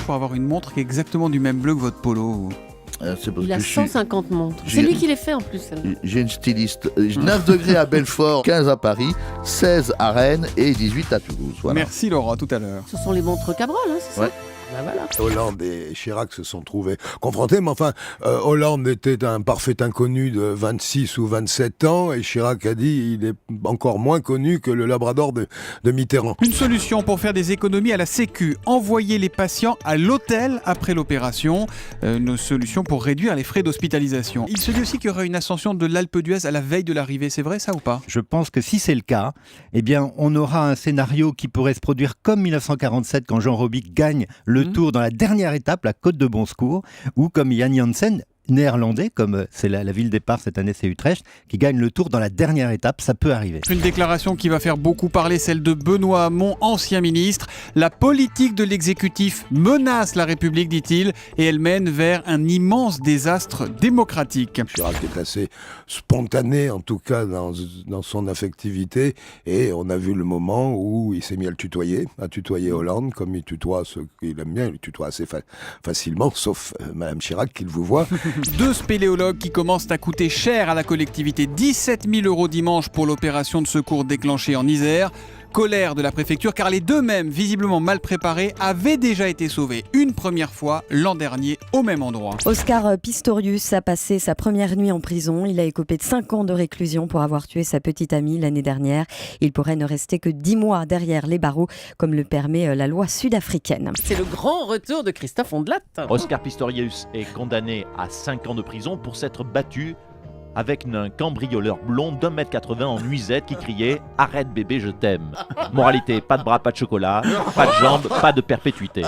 pour avoir une montre qui est exactement du même bleu que votre polo? C'est parce Il a que 150 montres. j'ai- C'est lui qui les fait en plus. Celle-là. j'ai une styliste. 9 degrés à Belfort, 15 à Paris, 16 à Rennes et 18 à Toulouse. Voilà. Merci Laurent, à tout à l'heure. Ce sont les montres Cabrol, hein, c'est Ouais. ça? Ben voilà. Hollande et Chirac se sont trouvés confrontés, mais enfin, Hollande était un parfait inconnu de 26 ou 27 ans, et Chirac a dit il est encore moins connu que le Labrador de Mitterrand. Une solution pour faire des économies à la Sécu, envoyer les patients à l'hôtel après l'opération. Une solution pour réduire les frais d'hospitalisation. Il se dit aussi qu'il y aura une ascension de l'Alpe d'Huez à la veille de l'arrivée, c'est vrai ça ou pas? Je pense que si c'est le cas, eh bien, on aura un scénario qui pourrait se produire comme 1947 quand Jean Robic gagne le Tour dans la dernière étape, la Côte de Bon Secours, ou comme Jan Janssen, néerlandais, comme c'est la ville départ cette année, c'est Utrecht, qui gagne le Tour dans la dernière étape, ça peut arriver. Une déclaration qui va faire beaucoup parler, celle de Benoît Hamon, ancien ministre. La politique de l'exécutif menace la République, dit-il, et elle mène vers un immense désastre démocratique. Chirac est assez spontané, en tout cas dans son affectivité, et on a vu le moment où il s'est mis à tutoyer Hollande, comme il tutoie ceux qu'il aime bien, il tutoie assez facilement, sauf Madame Chirac qu'il vous voit. Deux spéléologues qui commencent à coûter cher à la collectivité. 17 000 € dimanche pour l'opération de secours déclenchée en Isère. Colère de la préfecture car les deux mêmes, visiblement mal préparés, avaient déjà été sauvés une première fois l'an dernier au même endroit. Oscar Pistorius a passé sa première nuit en prison. Il a écopé de 5 ans de réclusion pour avoir tué sa petite amie l'année dernière. Il pourrait ne rester que 10 mois derrière les barreaux, comme le permet la loi sud-africaine. C'est le grand retour de Christophe Ondelat. Oscar Pistorius est condamné à 5 ans de prison pour s'être battu avec un cambrioleur blond d'1,80 m en nuisette qui criait « Arrête bébé, je t'aime ». Moralité, pas de bras, pas de chocolat, pas de jambes, pas de perpétuité.